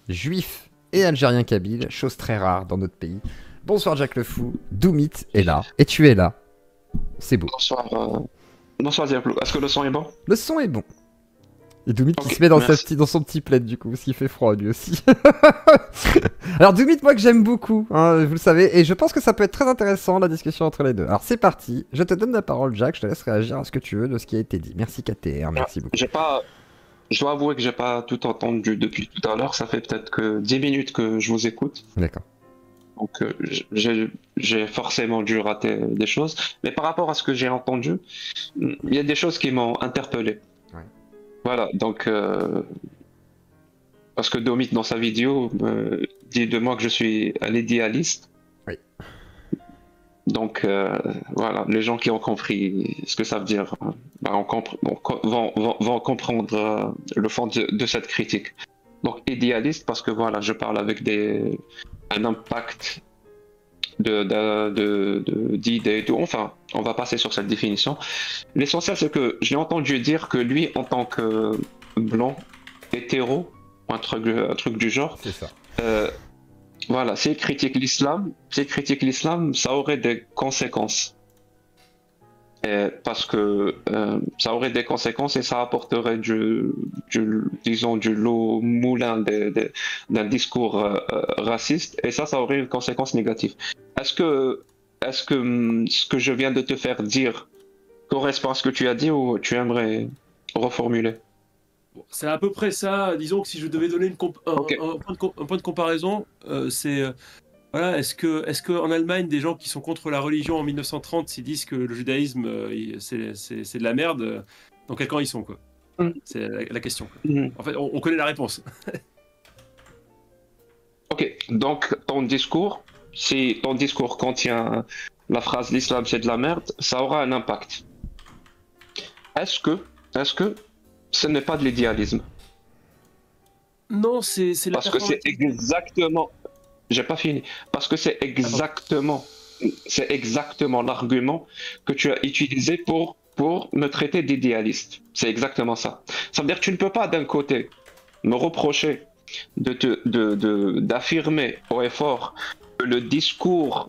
juif et algérien kabyle, chose très rare dans notre pays. Bonsoir Jack le Fou, Doumit est là, et tu es là. C'est beau. Bonsoir, bonsoir Diablo. Est-ce que le son est bon? Le son est bon. Et Doumit qui Ok, se met dans, merci. dans son petit plaid du coup, parce qu'il fait froid lui aussi. Alors Doumit, moi que j'aime beaucoup, hein, vous le savez, et je pense que ça peut être très intéressant la discussion entre les deux. Alors c'est parti, je te donne la parole Jack, je te laisse réagir à ce que tu veux de ce qui a été dit. Merci KTR, Ah, merci beaucoup. J'ai pas, je dois avouer que j'ai pas tout entendu depuis tout à l'heure. Ça fait peut-être que 10 minutes que je vous écoute. D'accord. Donc j'ai forcément dû rater des choses. Mais par rapport à ce que j'ai entendu, il y a des choses qui m'ont interpellé. Ouais. Voilà, donc parce que Domit dans sa vidéo dit de moi que je suis un idéaliste. Oui. Donc voilà, les gens qui ont compris ce que ça veut dire bah, vont comprendre le fond de cette critique. Donc idéaliste parce que voilà, je parle avec un impact d'idées et tout. Enfin, on va passer sur cette définition. L'essentiel, c'est que je l'ai entendu dire que lui, en tant que blanc, hétéro, un truc du genre, C'est ça. euh, voilà, s'il critique l'islam, ça aurait des conséquences. Parce que ça aurait des conséquences et ça apporterait disons, du lot moulin d'un discours raciste et ça aurait une conséquence négative. Est-ce que, est-ce que ce que je viens de te faire dire correspond à ce que tu as dit ou tu aimerais reformuler? Bon, c'est à peu près ça. Disons que si je devais donner Ok. un point de comparaison, c'est voilà, est-ce que en Allemagne, des gens qui sont contre la religion en 1930, s'ils disent que le judaïsme c'est de la merde, dans quel camp ils sont quoi? Mhm. C'est la question, quoi. Mhm. En fait, on connaît la réponse. Ok. Donc si ton discours contient la phrase l'islam c'est de la merde, ça aura un impact. Est-ce que, est-ce que ce n'est pas de l'idéalisme? Non, c'est la Parce que c'est performativité. exactement, j'ai pas fini, parce que Ah, pardon. c'est exactement l'argument que tu as utilisé pour me traiter d'idéaliste. C'est exactement ça. Ça veut dire que tu ne peux pas d'un côté me reprocher d'affirmer haut et fort que le discours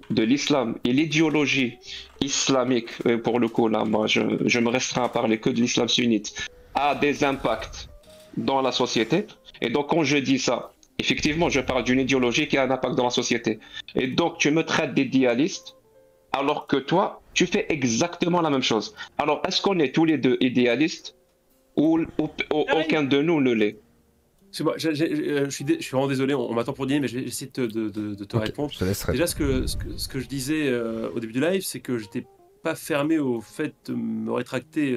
de l'islam et l'idéologie islamique, et pour le coup là, moi je me restreins à parler que de l'islam sunnite, a des impacts dans la société. Et donc quand je dis ça, effectivement, je parle d'une idéologie qui a un impact dans la société. Et donc tu me traites d'idéaliste alors que toi, tu fais exactement la même chose. Alors est-ce qu'on est tous les deux idéalistes ou Pareil. aucun de nous ne l'est? C'est moi, je suis vraiment désolé, on m'attend pour dîner, mais je vais essayer de te Ok, répondre. je te laisse Déjà, répondre. ce que je disais au début du live, c'est que j'étais pas fermé au fait de me rétracter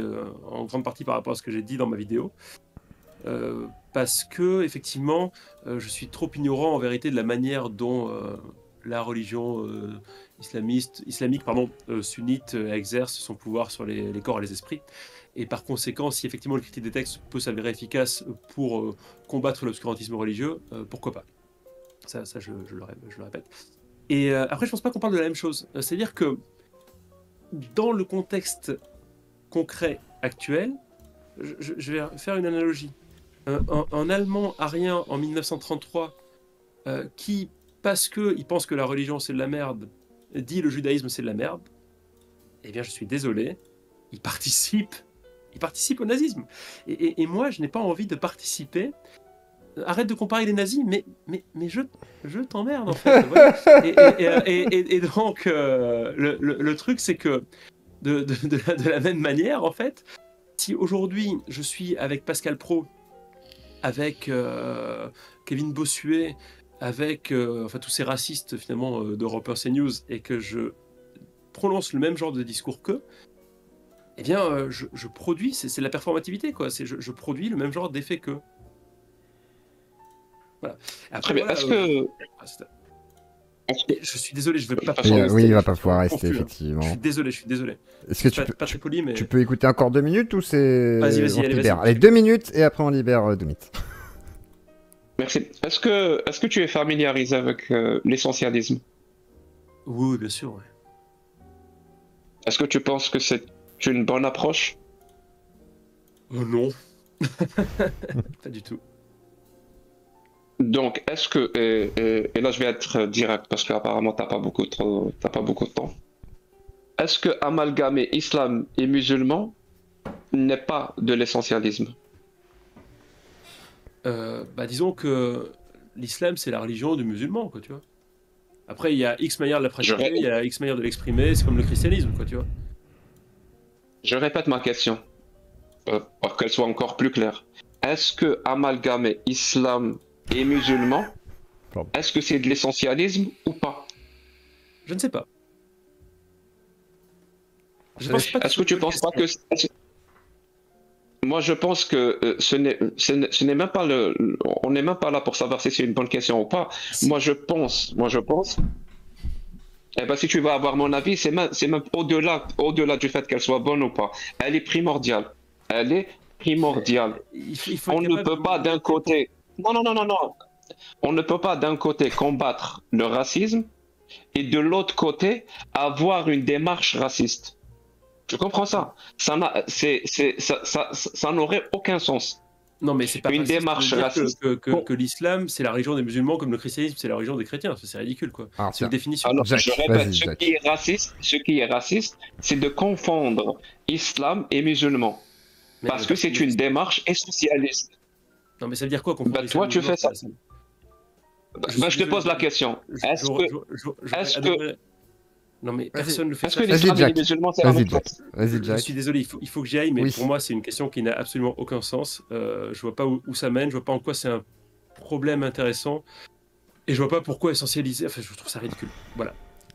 en grande partie par rapport à ce que j'ai dit dans ma vidéo. Parce que, effectivement, je suis trop ignorant en vérité de la manière dont la religion islamique sunnite exerce son pouvoir sur les corps et les esprits. Et par conséquent, si effectivement le critique des textes peut s'avérer efficace pour combattre l'obscurantisme religieux, pourquoi pas? Ça je le répète. Et après, je pense pas qu'on parle de la même chose. C'est-à-dire que dans le contexte concret actuel, je vais faire une analogie. Un Allemand arien en 1933 qui, parce qu'il pense que la religion c'est de la merde, dit le judaïsme c'est de la merde, eh bien je suis désolé, il participe, il participe au nazisme. Et moi je n'ai pas envie de participer. Arrête de comparer les nazis, mais je t'emmerde en fait. Voilà. Et donc le truc c'est que de la même manière en fait, si aujourd'hui je suis avec Pascal Pro, avec Kevin Bossuet, avec enfin, tous ces racistes finalement d'Europe 1 CNews, et que je prononce le même genre de discours qu'eux, eh bien je produis, c'est la performativité quoi, je produis le même genre d'effet qu'eux. Voilà. Très Après bien. voilà, Est-ce que- je suis désolé, je ne vais de toute pas Oui, pouvoir façon, oui, il rester, va je pas suis pouvoir vraiment rester, confus. Hein. effectivement. Je suis désolé. Est-ce que C'est pas très poli, tu mais peux écouter encore 2 minutes ou vas-y, c'est... vas-y, On te allez, libère? vas-y, Allez, je deux t'écoute. minutes et après on libère Doumit. merci. Est-ce que tu es familiarisé avec l'essentialisme? Oui, oui, bien sûr. Ouais. Est-ce que tu penses que c'est une bonne approche? Non, pas du tout. Donc, est-ce que, et là je vais être direct parce qu'apparemment t'as pas beaucoup de temps. Est-ce que amalgamer islam et musulman n'est pas de l'essentialisme? Bah, disons que l'islam, c'est la religion du musulman, quoi, tu vois. Après, il y a X manières de la pratiquer, il y a X manières de l'exprimer, c'est comme le christianisme, quoi, tu vois. Je répète ma question, pour qu'elle soit encore plus claire. Est-ce que amalgamer islam et musulman, Pardon. est-ce que c'est de l'essentialisme ou pas? Je ne sais pas. Je pense pas Est-ce que tu penses pas que... Moi, je pense que ce n'est même pas on n'est même pas là pour savoir si c'est une bonne question ou pas. Moi, je pense. Eh ben, si tu veux avoir mon avis, c'est même au-delà du fait qu'elle soit bonne ou pas. Elle est primordiale. Elle est primordiale. Il faut On être ne capable peut pas d'un côté. Non, non, non, non, non. On ne peut pas d'un côté combattre le racisme et de l'autre côté avoir une démarche raciste. Tu comprends ça? Ça n'aurait aucun sens. Non, mais c'est pas Une raciste démarche de dire raciste. que l'islam, c'est la religion des musulmans, comme le christianisme, c'est la religion des chrétiens. C'est ridicule, quoi. Alors, C'est tiens. une définition. Alors, Jack, je répète, vas-y, Jack. ce qui est raciste, c'est de confondre islam et musulman. Mais- Parce que c'est une démarche essentialiste. Non, mais ça veut dire quoi qu'on Bah, toi, tu fais ça. Bah, je te pose la question. Est-ce que... Non, mais Vas-y. personne ne fait Est-ce ça. que Vas-y, l'islam et Jack. les musulmans, c'est la Vas-y, même Jack. chose? Vas-y, Je Jack. suis désolé, il faut que j'y aille, mais Oui. pour moi, c'est une question qui n'a absolument aucun sens. Je vois pas où ça mène, je vois pas en quoi c'est un problème intéressant, et je vois pas pourquoi essentialiser. Enfin, je trouve ça ridicule. Voilà.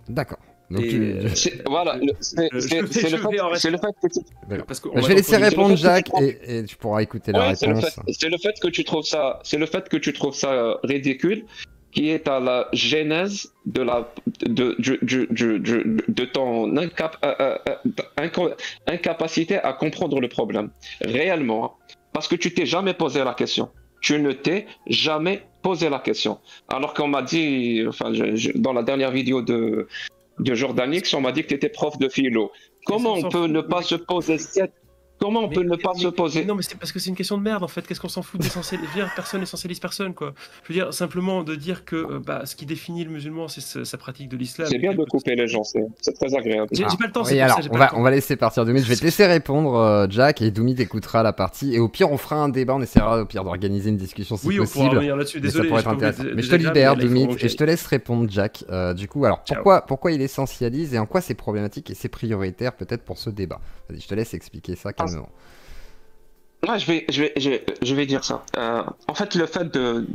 D'accord. Donc, Et, Voilà, c'est le fait que tu... D'accord. Parce qu'on Je va vais laisser dans le répondre c'est le fait Jack que et tu pourras écouter la Ouais, réponse. c'est le fait que tu trouves ça, c'est le fait que tu trouves ça ridicule qui est à la genèse de ton incapacité à comprendre le problème. Réellement. Hein. Parce que tu t'es jamais posé la question. Tu ne t'es jamais posé la question. Alors qu'on m'a dit, enfin, dans la dernière vidéo de Jordanix, on m'a dit que tu étais prof de philo. Comment on peut ne pas se poser cette... Comment on peut ne pas se poser... Non, mais c'est parce que c'est une question de merde en fait. Qu'est-ce qu'on s'en fout d'essentiel? Personne essentialise personne, quoi. Je veux dire, simplement de dire que ce qui définit le musulman, c'est sa pratique de l'islam. C'est bien de couper les gens, c'est très agréable. J'ai pas le temps, c'est Oui, pour alors, ça, j'ai pas le temps. on va laisser partir Doumit. Je vais te laisser répondre, Jack, et Doumit écoutera la partie. Et au pire, on fera un débat. On essaiera au pire d'organiser une discussion si Oui, on pourra possible. revenir là-dessus. Mais ça Désolé, pourrait j'ai être pas voulu intéressant. Mais je te désagréable, libère, mais là, il faut Doumit, vraiment que et je te laisse répondre, Jack. Du coup, alors, Ciao. pourquoi il essentialise et en quoi c'est problématique et c'est prioritaire peut-être pour ce débat? Vas-y, je te laisse expliquer ça calmement. Ouais, je vais dire ça. En fait, le fait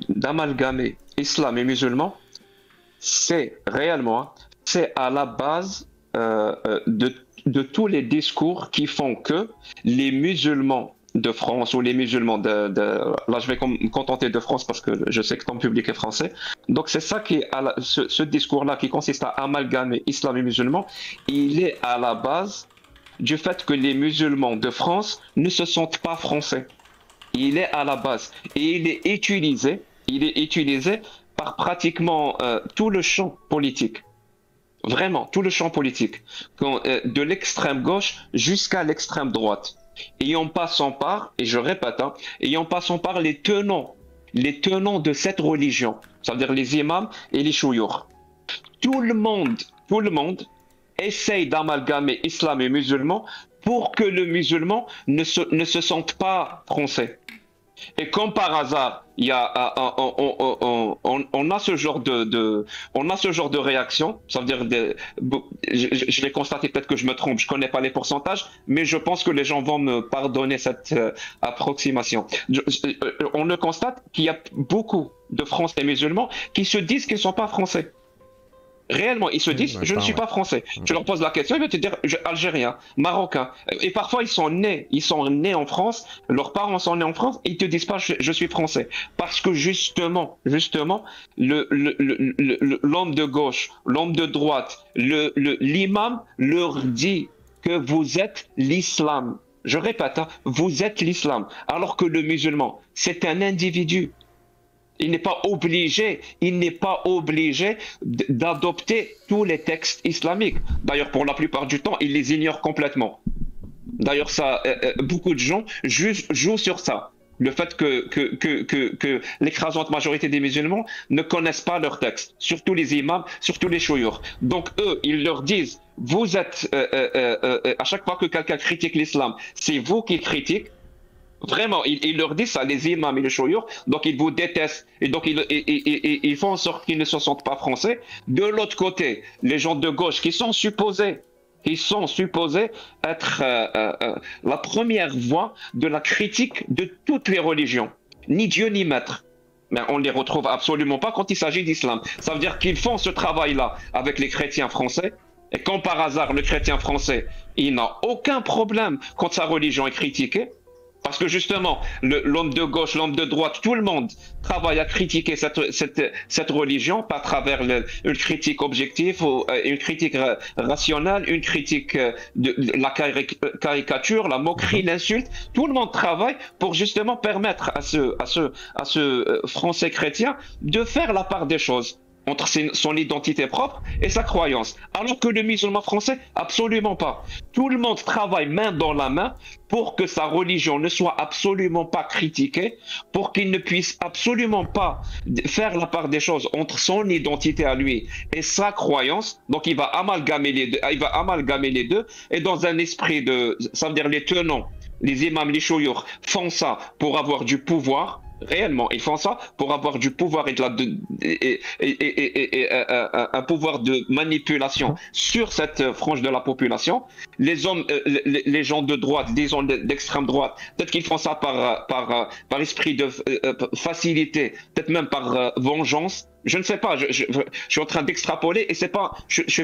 d'amalgamer islam et musulman, c'est réellement, hein, c'est à la base de tous les discours qui font que les musulmans de France ou les musulmans là je vais me contenter de France parce que je sais que ton public est français. Donc c'est ça qui est ce discours-là qui consiste à amalgamer islam et musulman, il est à la base du fait que les musulmans de France ne se sentent pas français. Il est à la base et il est utilisé par pratiquement tout le champ politique. Vraiment, tout le champ politique. De l'extrême gauche jusqu'à l'extrême droite. Et en passant par, et je répète, hein, et en passant par les tenants de cette religion, c'est-à-dire les imams et les chouyours. Tout le monde essaye d'amalgamer islam et musulman pour que le musulman ne se sente pas français. Et comme par hasard, il y a, on a ce genre de réaction. Ça veut dire, je vais constater, peut-être que je me trompe, je connais pas les pourcentages, mais je pense que les gens vont me pardonner cette approximation. On le constate qu'il y a beaucoup de Français musulmans qui se disent qu'ils sont pas français. Réellement, ils se disent, je ne suis pas français. Tu leur poses la question, ils vont te dire, algérien, marocain. Et parfois, ils sont nés en France, leurs parents sont nés en France, et ils te disent pas, je suis français. Parce que justement, l'homme de gauche, l'homme de droite, l'imam leur dit que vous êtes l'islam. Je répète, hein, vous êtes l'islam. Alors que le musulman, c'est un individu. Il n'est pas obligé d'adopter tous les textes islamiques. D'ailleurs, pour la plupart du temps, il les ignore complètement. D'ailleurs, beaucoup de gens jouent sur ça. Le fait que l'écrasante majorité des musulmans ne connaissent pas leurs textes, surtout les imams, surtout les chouyours. Donc eux, ils leur disent, vous êtes, à chaque fois que quelqu'un critique l'islam, c'est vous qui critiquez. Vraiment, ils leur disent ça, les imams et les chouyours, donc ils vous détestent, et donc ils font en sorte qu'ils ne se sentent pas français. De l'autre côté, les gens de gauche qui sont supposés être la première voie de la critique de toutes les religions, ni Dieu ni maître. Mais on ne les retrouve absolument pas quand il s'agit d'islam. Ça veut dire qu'ils font ce travail-là avec les chrétiens français, et quand par hasard le chrétien français, il n'a aucun problème quand sa religion est critiquée, parce que justement, l'homme de gauche, l'homme de droite, tout le monde travaille à critiquer cette religion, pas à travers une critique objective, ou une critique rationnelle, une critique de la caricature, la moquerie, l'insulte. Tout le monde travaille pour justement permettre à ce Français chrétien de faire la part des choses entre son identité propre et sa croyance. Alors que le musulman français, absolument pas. Tout le monde travaille main dans la main pour que sa religion ne soit absolument pas critiquée, pour qu'il ne puisse absolument pas faire la part des choses entre son identité à lui et sa croyance. Donc il va amalgamer les deux, et dans un esprit de, ça veut dire les tenants, les imams, les chouyours font ça pour avoir du pouvoir. Réellement, ils font ça pour avoir du pouvoir un pouvoir de manipulation sur cette frange de la population. Les gens de droite, disons d'extrême droite, peut-être qu'ils font ça par esprit de facilité, peut-être même par vengeance. Je ne sais pas, je suis en train d'extrapoler et c'est pas, je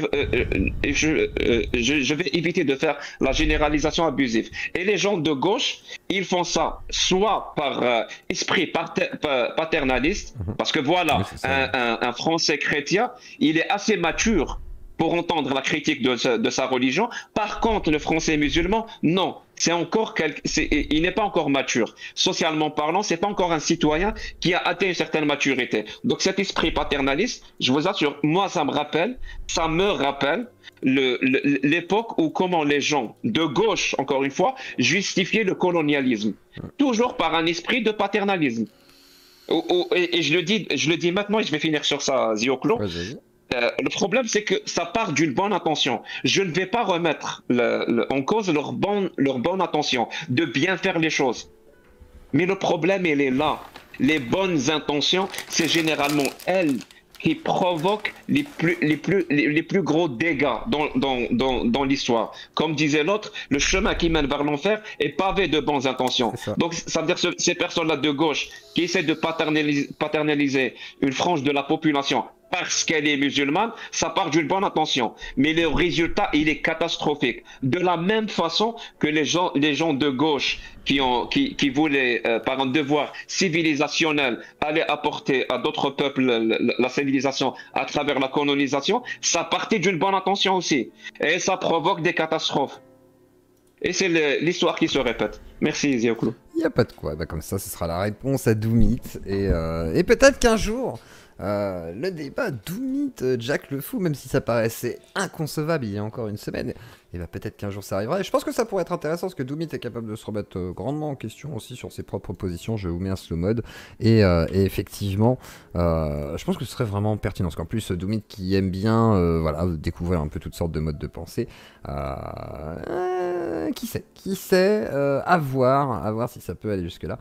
vais éviter de faire la généralisation abusive. Et les gens de gauche, ils font ça soit par esprit paternaliste, parce que voilà, Oui, un Français chrétien, il est assez mature pour entendre la critique de sa religion. Par contre, le Français musulman, non. Il n'est pas encore mature. Socialement parlant, c'est pas encore un citoyen qui a atteint une certaine maturité. Donc cet esprit paternaliste, je vous assure, moi ça me rappelle l'époque où comment les gens de gauche, encore une fois, justifiaient le colonialisme. Toujours par un esprit de paternalisme. Et je le dis maintenant, et je vais finir sur ça, Zioclo. Vas-y. Le problème, c'est que ça part d'une bonne intention. Je ne vais pas remettre en cause leur bonne intention de bien faire les choses. Mais le problème, il est là. Les bonnes intentions, c'est généralement elles qui provoquent les plus gros dégâts dans l'histoire. Comme disait l'autre, le chemin qui mène vers l'enfer est pavé de bonnes intentions. Donc, ça veut dire que ces personnes-là de gauche qui essaient de paternaliser une frange de la population parce qu'elle est musulmane, ça part d'une bonne intention. Mais le résultat, il est catastrophique. De la même façon que les gens de gauche qui voulaient, par un devoir civilisationnel, aller apporter à d'autres peuples la civilisation à travers la colonisation, ça partait d'une bonne intention aussi. Et ça provoque des catastrophes. Et c'est l'histoire qui se répète. Merci, Zioclo. Il n'y a pas de quoi. Bah, comme ça, ce sera la réponse à Doomit. Et peut-être qu'un jour, le débat Doomit, Jack le Fou, même si ça paraissait inconcevable il y a encore une semaine, et bah peut-être qu'un jour ça arrivera. Et je pense que ça pourrait être intéressant parce que Doomit est capable de se remettre grandement en question aussi sur ses propres positions. Je vous mets un slow mode. Et effectivement, je pense que ce serait vraiment pertinent. Parce qu'en plus, Doomit qui aime bien voilà, découvrir un peu toutes sortes de modes de pensée. Qui sait à voir si ça peut aller jusque là.